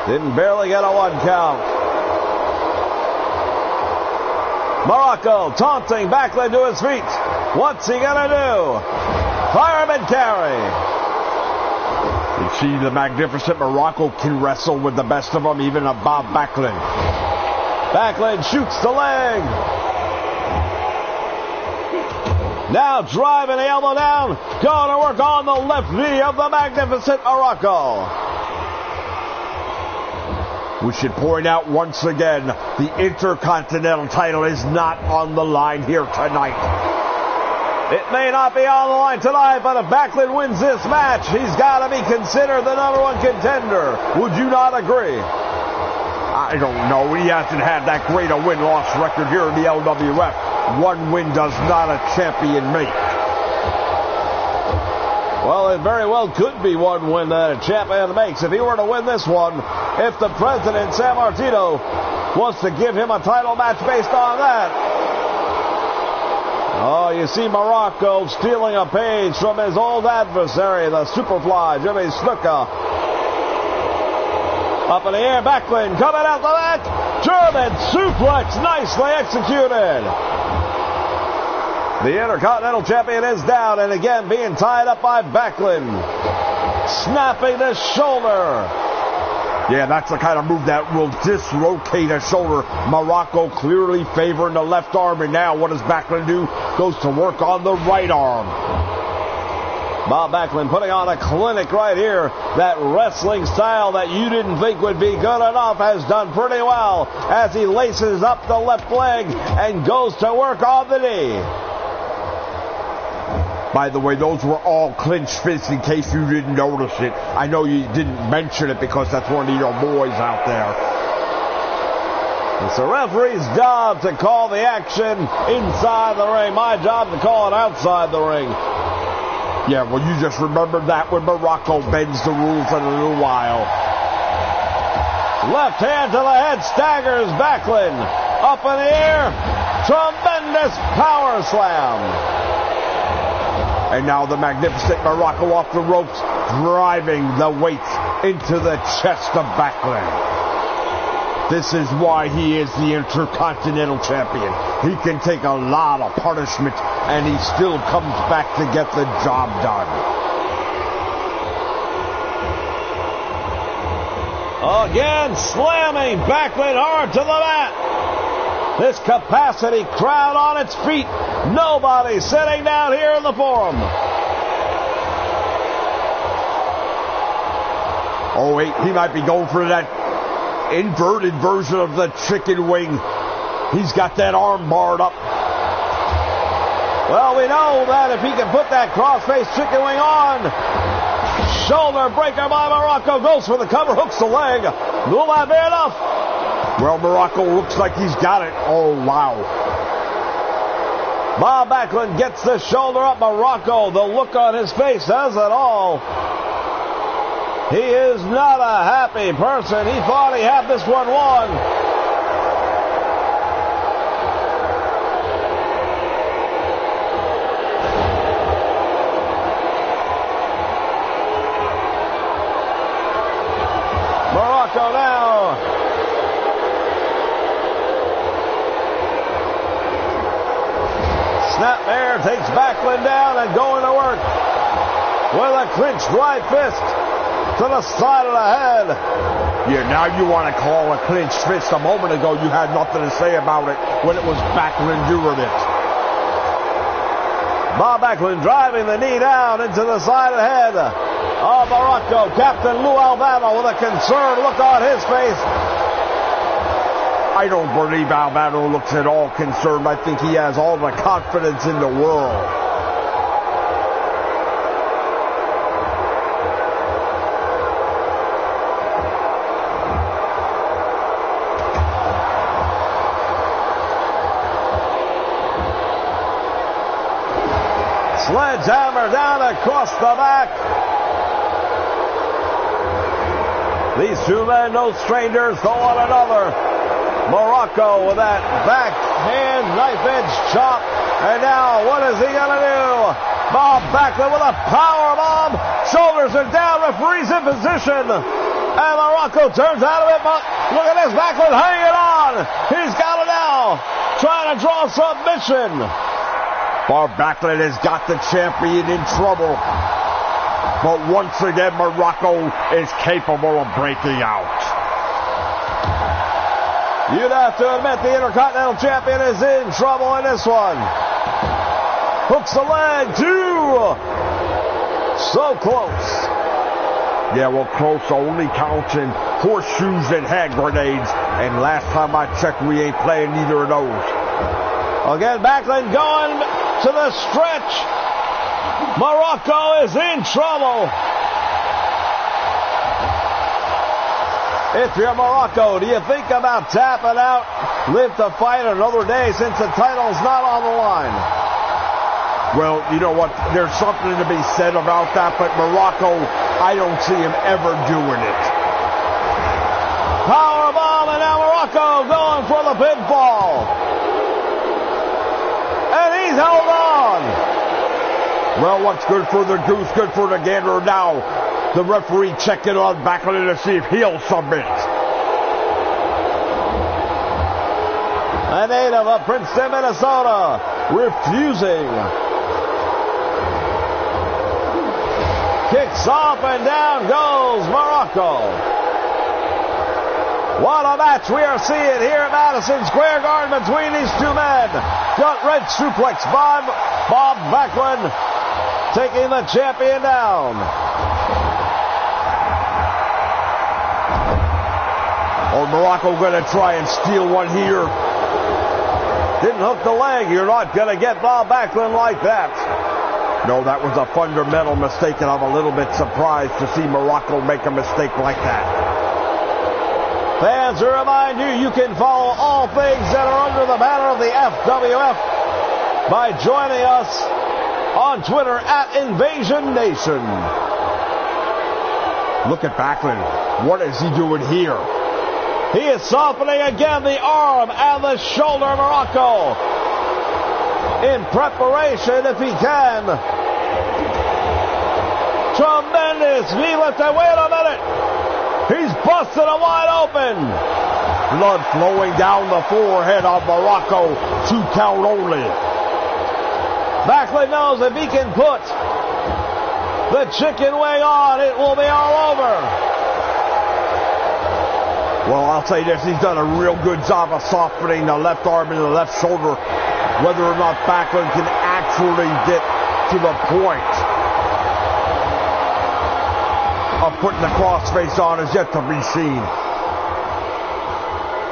Didn't barely get a 1 count. Morocco taunting Backlund to his feet. What's he gonna do? Fireman carry. You See, the magnificent Morocco can wrestle with the best of them, even a Bob Backlund. Backlund shoots the leg. Now driving the elbow down. Going to work on the left knee of the magnificent Morocco. We should point out once again, the Intercontinental title is not on the line here tonight. It may not be on the line tonight, but if Backlund wins this match, he's got to be considered the #1 contender. Would you not agree? I don't know. He hasn't had that great a win-loss record here in the LWF. One win does not a champion make. Well, it very well could be one win that a champion makes. If he were to win this one, if the president, San Martino, wants to give him a title match based on that. Oh, you see Morocco stealing a page from his old adversary, the Superfly, Jimmy Snuka. Up in the air, Backlund coming out the back. German suplex, nicely executed. The Intercontinental Champion is down, and again being tied up by Backlund. Snapping the shoulder. Yeah, that's the kind of move that will dislocate a shoulder. Morocco clearly favoring the left arm, and now what does Backlund do? Goes to work on the right arm. Bob Backlund putting on a clinic right here. That wrestling style that you didn't think would be good enough has done pretty well as he laces up the left leg and goes to work on the knee. By the way, those were all clinch fists in case you didn't notice it. I know you didn't mention it because that's one of your boys out there. It's the referee's job to call the action inside the ring. My job to call it outside the ring. Yeah, well, you just remembered that when Morocco bends the rules in a little while. Left hand to the head, staggers Backlund. Up in the air, tremendous power slam. And now the magnificent Morocco off the ropes, driving the weight into the chest of Backlund. This is why he is the Intercontinental Champion. He can take a lot of punishment, and he still comes back to get the job done. Again, slamming Backlund hard to the mat. This capacity crowd on its feet. Nobody sitting down here in the forum. Oh, wait, he might be going for that inverted version of the chicken wing. He's got that arm barred up. Well, we know that if he can put that cross-face chicken wing on. Shoulder breaker by Morocco. Goes for the cover, hooks the leg. Will that be enough? Well, Morocco looks like he's got it. Oh, wow. Bob Backlund gets the shoulder up. Morocco, the look on his face says it all. He is not a happy person. He thought he had this one won. Morocco now. Snapmare takes Backlund down and going to work with a clinched right fist to the side of the head. Yeah, now you want to call a clinched fist. A moment ago you had nothing to say about it when it was Backlund doing it. Bob Backlund driving the knee down into the side of the head of Morocco. Captain Lou Albano with a concerned look on his face. I don't believe Albano looks at all concerned. I think he has all the confidence in the world. Sledgehammer down across the back. These two men, no strangers to one another. Morocco with that backhand knife edge chop. And now, what is he going to do? Bob Backlund with a power bomb. Shoulders are down. Referee's in position. And Morocco turns out of it. But look at this. Backlund hanging on. He's got it now. Trying to draw submission. Bob Backlund has got the champion in trouble. But once again, Morocco is capable of breaking out. You'd have to admit the Intercontinental Champion is in trouble in this one. Hooks the leg, two. So close. Yeah, well, close only counts in horseshoes and hand grenades. And last time I checked, we ain't playing neither of those. Again, Backlund going to the stretch. Morocco is in trouble. If you're Morocco, do you think about tapping out, live to fight another day since the title's not on the line? Well, you know what? There's something to be said about that, but Morocco, I don't see him ever doing it. Powerbomb, and now Morocco going for the pinfall. And he's held on. Well, what's good for the goose, good for the gander. Now, the referee checking on Backlund to see if he'll submit. A native of Princeton, Minnesota, refusing. Kicks off and down goes Morocco. What a match we are seeing here at Madison Square Garden between these two men. Gut-wrench suplex by Bob Backlund, taking the champion down. Oh, Morocco going to try and steal one here. Didn't hook the leg. You're not going to get Bob Backlund like that. No, that was a fundamental mistake, and I'm a little bit surprised to see Morocco make a mistake like that. Fans, to remind you, you can follow all things that are under the banner of the FWF by joining us on Twitter at Invasion Nation. Look at Backlund. What is he doing here? He is softening again the arm and the shoulder of Morocco in preparation, if he can. Tremendous knee lift. And wait a minute. He's busted him wide open. Blood flowing down the forehead of Morocco. 2 count only. Backlund knows if he can put the chicken wing on, it will be all over. Well, I'll say this. He's done a real good job of softening the left arm and the left shoulder. Whether or not Backlund can actually get to the point of putting the crossface on is yet to be seen.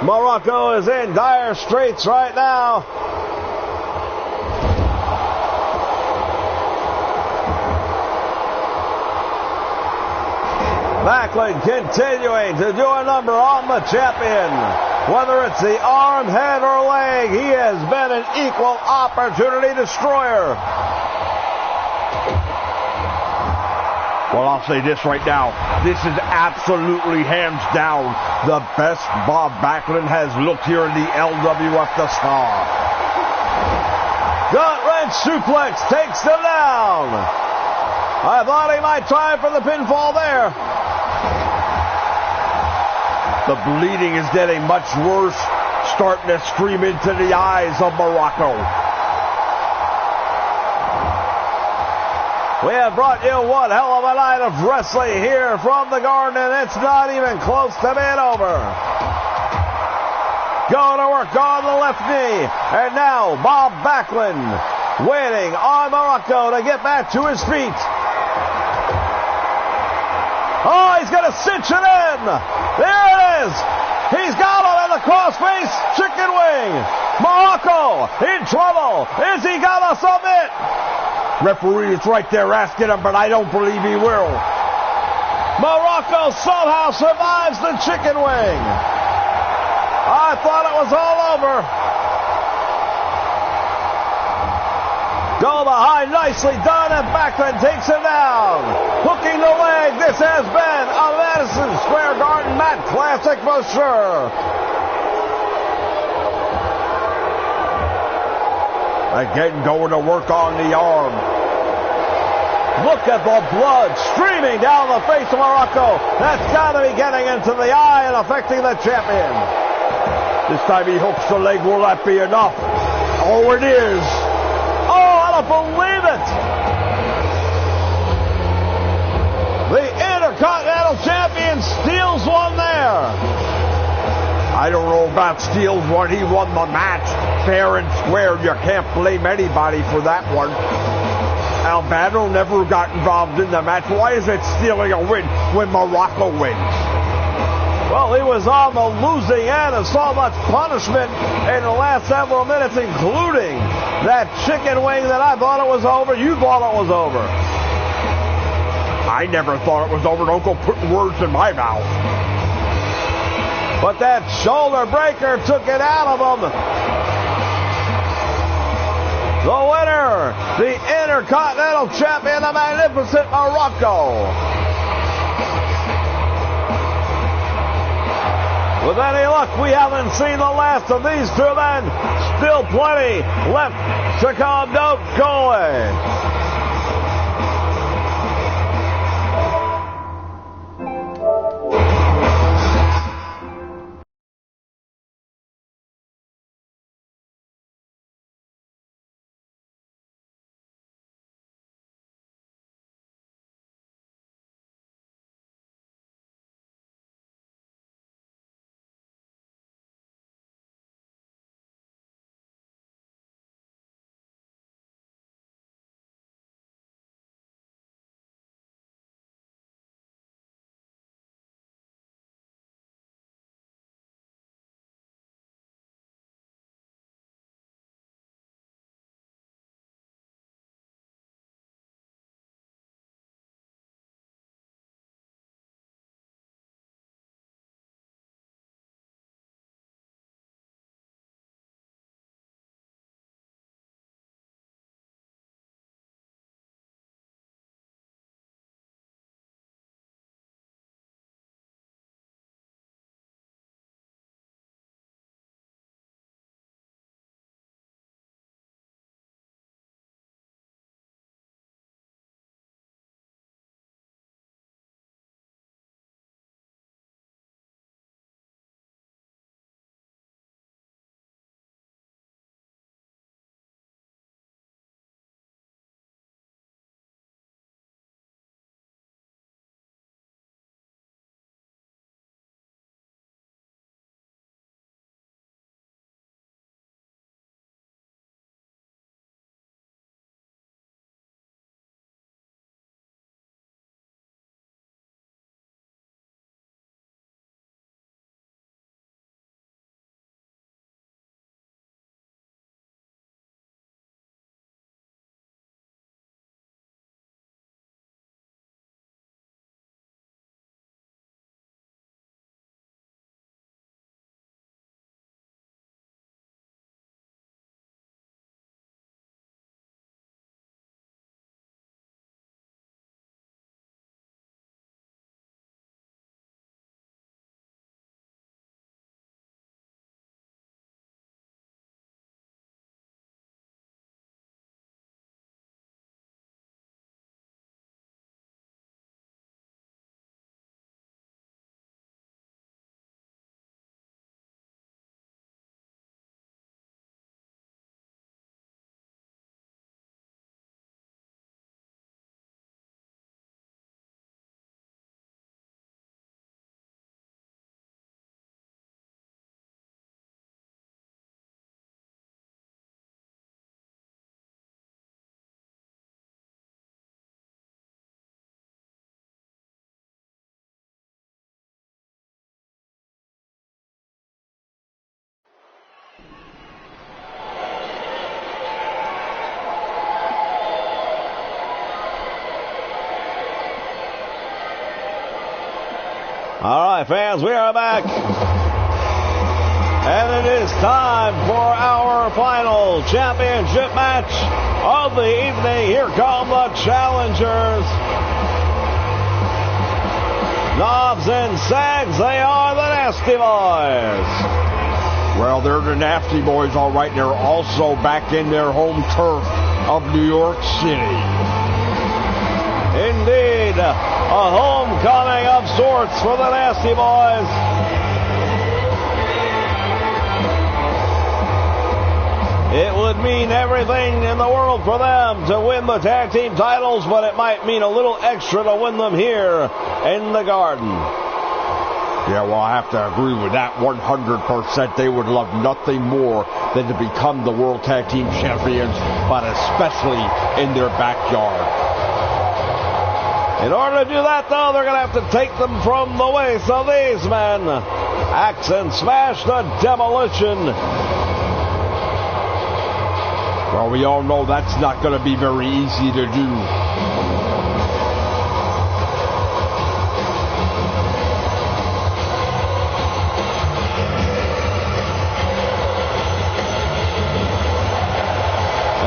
Morocco is in dire straits right now. Backlund continuing to do a number on the champion. Whether it's the arm, head, or leg, he has been an equal opportunity destroyer. Well, I'll say this right now. This is absolutely hands down the best Bob Backlund has looked here in the LWF thus far. Gut-wrench suplex takes him down. I thought he might try for the pinfall there. The bleeding is getting much worse, starting to stream into the eyes of Morocco. We have brought you one hell of a night of wrestling here from the Garden, and it's not even close to being over. Going to work on the left knee, and now Bob Backlund waiting on Morocco to get back to his feet. Oh, he's going to cinch it in. There it is. He's got him in the crossface chicken wing. Morocco in trouble. Is he going to submit? Referee is right there asking him, but I don't believe he will. Morocco somehow survives the chicken wing. I thought it was all over. Go behind, nicely done, and Backlund takes him down. Hooking the leg. This has been a Madison Square Garden Mat Classic for sure. Again, going to work on the arm. Look at the blood streaming down the face of Morocco. That's got to be getting into the eye and affecting the champion. This time he hooks the leg. Will that be enough? Oh, it is. Oh, I don't believe it. I don't know about Steele's run. He won the match fair and square. You can't blame anybody for that one. Albano never got involved in the match. Why is it stealing a win when Morocco wins? Well, he was on the losing end of so much punishment in the last several minutes, including that chicken wing that I thought it was over. You thought it was over. I never thought it was over. Don't go putting words in my mouth. But that shoulder breaker took it out of him. The winner, the Intercontinental Champion, the Magnificent Morocco. With any luck, we haven't seen the last of these two men. Still plenty left to come. Don't go away. All right, fans, we are back. And it is time for our final championship match of the evening. Here come the challengers. Knobs and Sags, they are the Nasty Boys. Well, they're the Nasty Boys, all right. They're also back in their home turf of New York City. Indeed, a homecoming of sorts for the Nasty Boys. It would mean everything in the world for them to win the tag team titles, but it might mean a little extra to win them here in the Garden. Yeah, well, I have to agree with that 100%. They would love nothing more than to become the World Tag Team Champions, but especially in their backyard. In order to do that, though, they're going to have to take them from the waist of these men. Axe and smash the Demolition. Well, we all know that's not going to be very easy to do.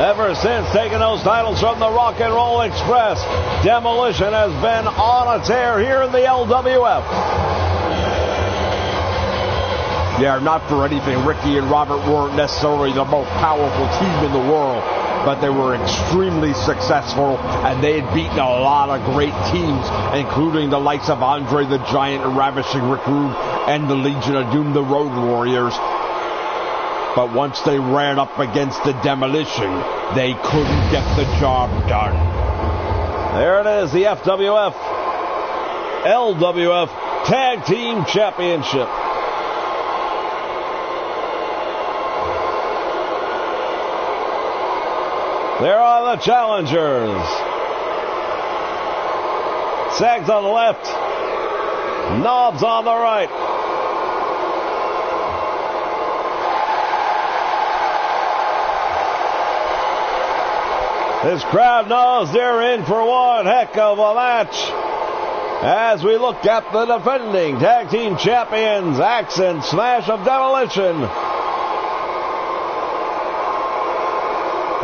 Ever since taking those titles from the Rock and Roll Express, Demolition has been on a tear here in the LWF. Yeah, not for anything. Ricky and Robert weren't necessarily the most powerful team in the world, but they were extremely successful, and they had beaten a lot of great teams, including the likes of Andre the Giant and Ravishing Rick Rude and the Legion of Doom, the Road Warriors. But once they ran up against the Demolition, they couldn't get the job done. There it is, the FWF LWF Tag Team Championship. There are the challengers. Sags on the left, Knobs on the right. This crowd knows they're in for one heck of a match as we look at the defending Tag Team Champions, Axe and Smash of Demolition.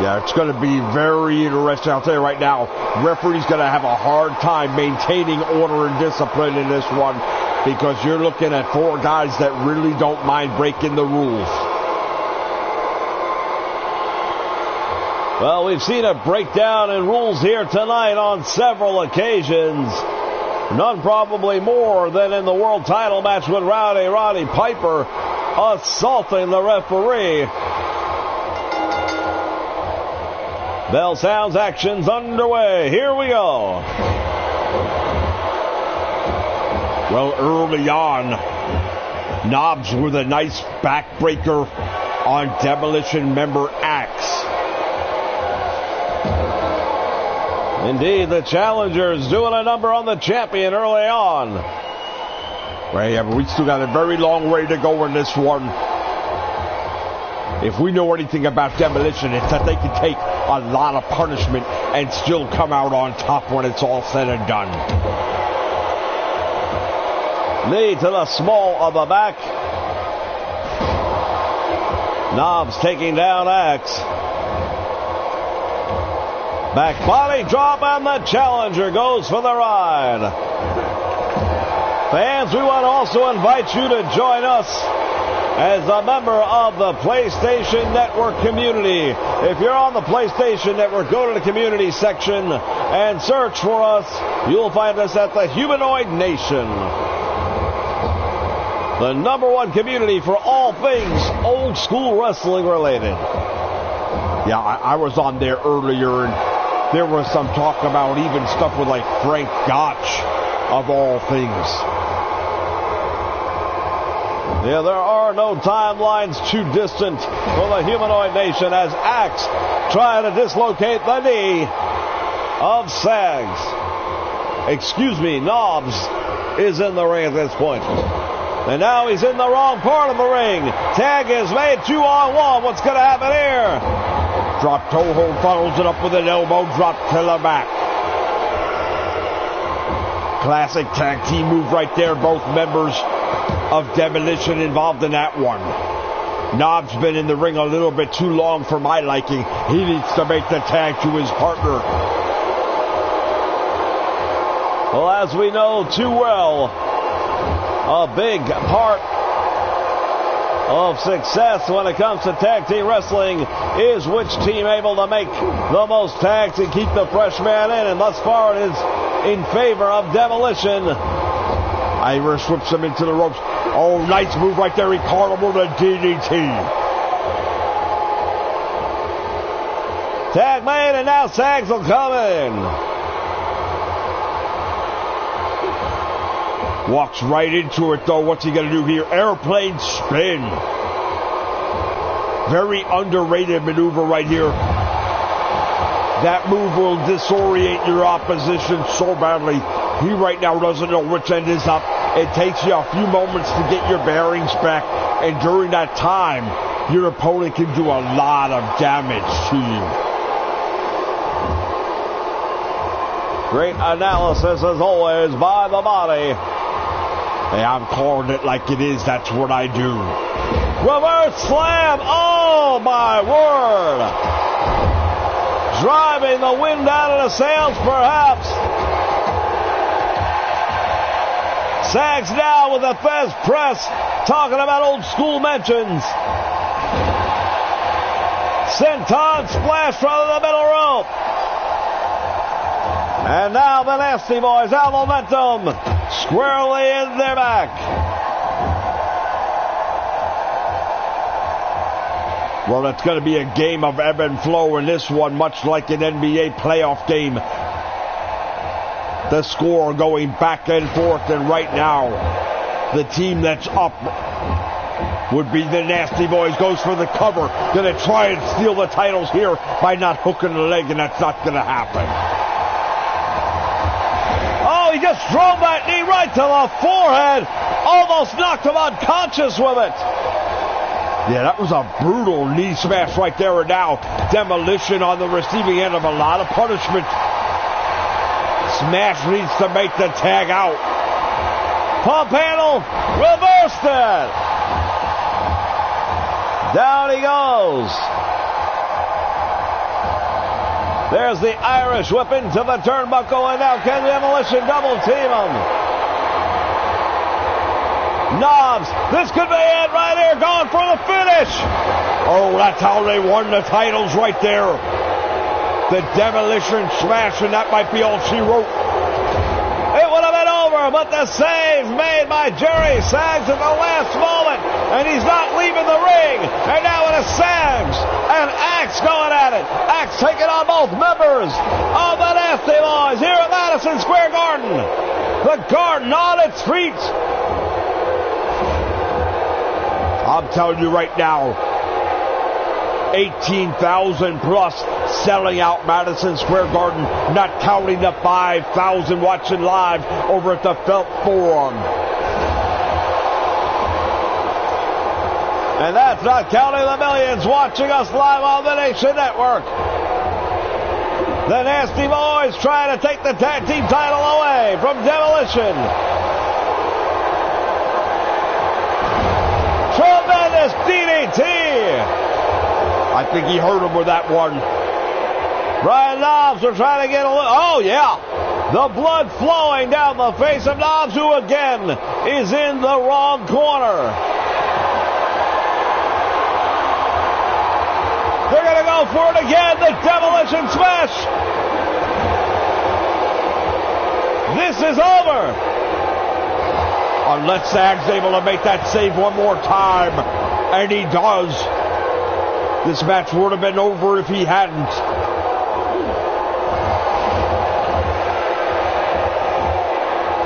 Yeah, it's going to be very interesting. I'll tell you right now, referee's going to have a hard time maintaining order and discipline in this one because you're looking at four guys that really don't mind breaking the rules. Well, we've seen a breakdown in rules here tonight on several occasions. None probably more than in the world title match with Roddy Piper assaulting the referee. Bell sounds, action's underway. Here we go. Well, early on, Knobs with a nice backbreaker on Demolition member Axe. Indeed, the challengers doing a number on the champion early on. Well, yeah, but we still got a very long way to go in this one. If we know anything about Demolition, it's that they can take a lot of punishment and still come out on top when it's all said and done. Knee to the small of the back. Knobs taking down Axe. Back body drop, and the challenger goes for the ride. Fans, we want to also invite you to join us as a member of the PlayStation Network community. If you're on the PlayStation Network, go to the community section and search for us. You'll find us at the Humanoid Nation, the #1 community for all things old school wrestling related. Yeah, I was on there earlier, and there was some talk about even stuff with like Frank Gotch, of all things. Yeah, there are no timelines too distant for the Humanoid Nation as Axe trying to dislocate the knee of Sags. Knobs is in the ring at this point. And now he's in the wrong part of the ring. Tag is made 2-on-1. What's going to happen here? Drop toe hold, follows it up with an elbow drop to the back. Classic tag team move right there. Both members of Demolition involved in that one. Knobs been in the ring a little bit too long for my liking. He needs to make the tag to his partner. Well, as we know too well, a big part of success when it comes to tag team wrestling is which team able to make the most tags and keep the fresh man in. And thus far it is in favor of Demolition. Irish whips him into the ropes. Oh, nice move right there. Ricardo with a DDT. Tag made, and now Sags will come in. Walks right into it, though. What's he going to do here? Airplane spin. Very underrated maneuver right here. That move will disorient your opposition so badly. He right now doesn't know which end is up. It takes you a few moments to get your bearings back. And during that time, your opponent can do a lot of damage to you. Great analysis, as always, by the body. Hey, I'm calling it like it is. That's what I do. Reverse slam. Oh, my word. Driving the wind out of the sails, perhaps. Sags now with a Fez press. Talking about old school mentions. Senton splash from the middle rope. And now the Nasty Boys have momentum squarely in their back. Well, it's going to be a game of ebb and flow in this one, much like an NBA playoff game. The score going back and forth, and right now, the team that's up would be the Nasty Boys. Goes for the cover. Going to try and steal the titles here by not hooking the leg, and that's not going to happen. Oh, he just drove that knee right to the forehead. Almost knocked him unconscious with it. Yeah, that was a brutal knee smash right there and now. Demolition on the receiving end of a lot of punishment. Smash needs to make the tag out. Pump handle, reversed it. Down he goes. There's the Irish whip into the turnbuckle, and now can Demolition double team him? Knobs, this could be it right here, going for the finish. Oh, that's how they won the titles right there. The Demolition smash, and that might be all she wrote. It would have been over, but the save made by Jerry Sags at the last moment, and he's not leaving the ring. And now it is Sags and Axe going at it. Axe taking on both members of the Nasty Boys here at Madison Square Garden. The Garden on its feet. I'm telling you right now, 18,000 plus selling out Madison Square Garden, not counting the 5,000 watching live over at the Felt Forum. And that's not counting the millions watching us live on the Nation Network. The Nasty Boys trying to take the tag team title away from Demolition. Tremendous DDT. I think he hurt him with that one. Brian Knobbs are trying to get a look. Oh, yeah. The blood flowing down the face of Knobbs, who again is in the wrong corner. They're going to go for it again. The Demolition smash. This is over. Unless Sags able to make that save one more time. And he does. This match would have been over if he hadn't.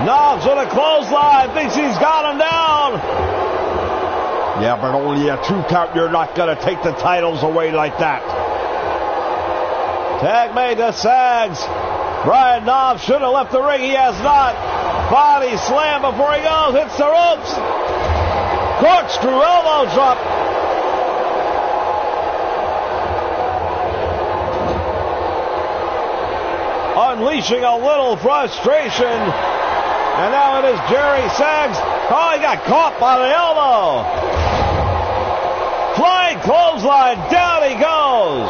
Knobs with a clothesline. Thinks he's got him down. Yeah, but only a 2 count. You're not going to take the titles away like that. Tag made to Sags. Brian Knobs should have left the ring. He has not. Body slam before he goes. Hits the ropes. Corkscrew elbow drop. Unleashing a little frustration. And now it is Jerry Sags. Oh, he got caught by the elbow. Flying clothesline. Down he goes.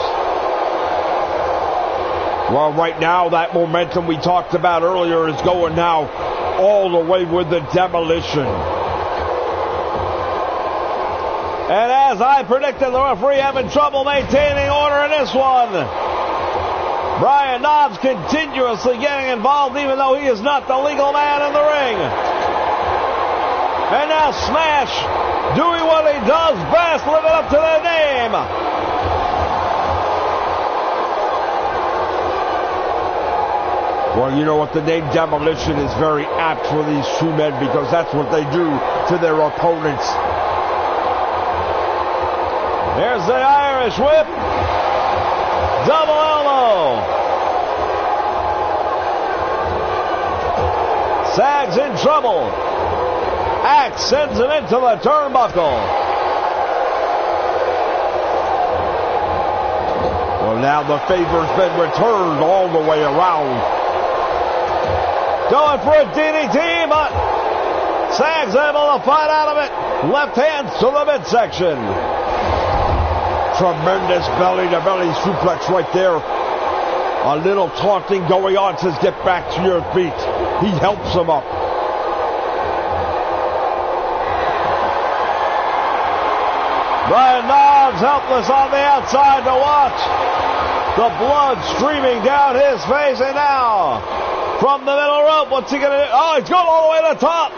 Well, right now, that momentum we talked about earlier is going now all the way with the Demolition. And as I predicted, the referee having trouble maintaining order in this one. Brian Knobbs continuously getting involved, even though he is not the legal man in the ring. And now Smash doing what he does best, living up to the name. Well, you know what? The name Demolition is very apt for these two men because that's what they do to their opponents. There's the Irish whip. Double elbow. Sags in trouble. Axe sends him into the turnbuckle. Well, now the favor's been returned all the way around. Going for a DDT, but Sags able to fight out of it. Left hand to the midsection. Tremendous belly-to-belly suplex right there. A little taunting going on, says get back to your feet. He helps him up. Brian Knobbs helpless on the outside to watch. The blood streaming down his face, and now from the middle rope, what's he going to do? Oh, he's going all the way to the top.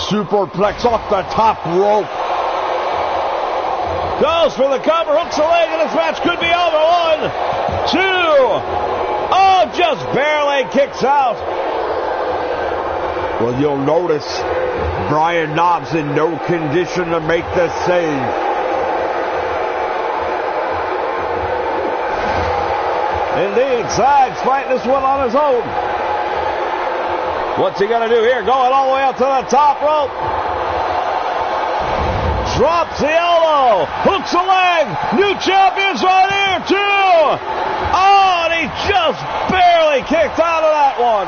Superplex off the top rope. Goes for the cover, hooks a leg, and this match could be over. 1, 2. Oh, just barely kicks out. Well, you'll notice Brian Knobbs in no condition to make the save. Indeed, Sags fighting this one on his own. What's he going to do here? Going all the way up to the top rope. Drops the elbow. Hooks a leg. New champion's right here, too. Oh, and he just barely kicked out of that one.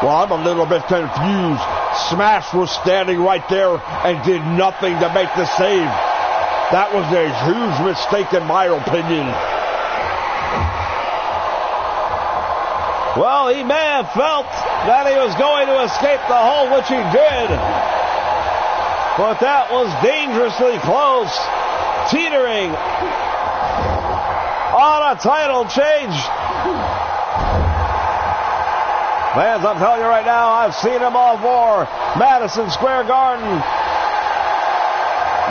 Well, I'm a little bit confused. Smash was standing right there and did nothing to make the save. That was a huge mistake in my opinion. Well, he may have felt that he was going to escape the hold, which he did. But that was dangerously close. Teetering on a title change. Fans, I'm telling you right now, I've seen him all for Madison Square Garden.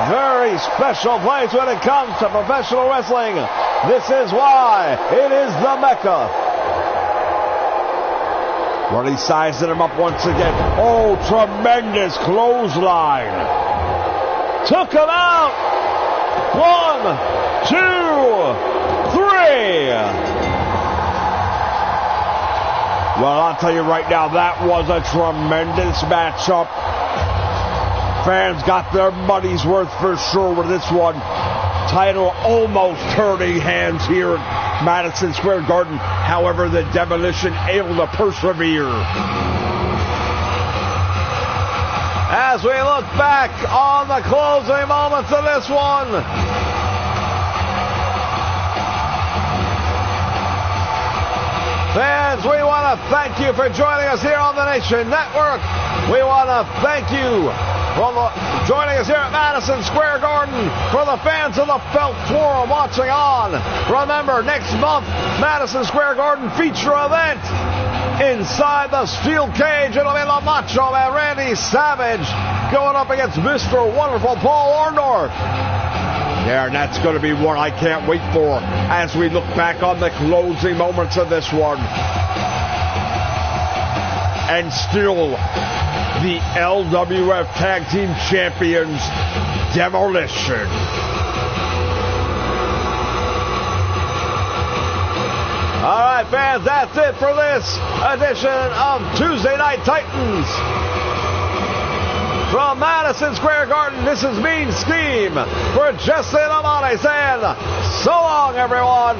Very special place when it comes to professional wrestling. This is why it is the Mecca. Well, he's sizing him up once again. Oh, tremendous clothesline. Took him out. 1, 2, 3. Well, I'll tell you right now, that was a tremendous matchup. Fans got their money's worth for sure with this one. Title almost turning hands here at Madison Square Garden. However, the Demolition able to persevere. As we look back on the closing moments of this one, fans, we want to thank you for joining us here on the Nation Network. We want to thank you for joining us here at Madison Square Garden. For the fans of the Felt Forum watching on, remember, next month, Madison Square Garden feature event. Inside the steel cage, it'll be the Macho Man Randy Savage going up against Mr. Wonderful Paul Orndorff. Yeah, and that's going to be one I can't wait for as we look back on the closing moments of this one. And still, the LWF Tag Team Champions, Demolition. All right, fans, that's it for this edition of Tuesday Night Titans. From Madison Square Garden, this is Mean Scheme for Jesse Lamont saying, so long, everyone.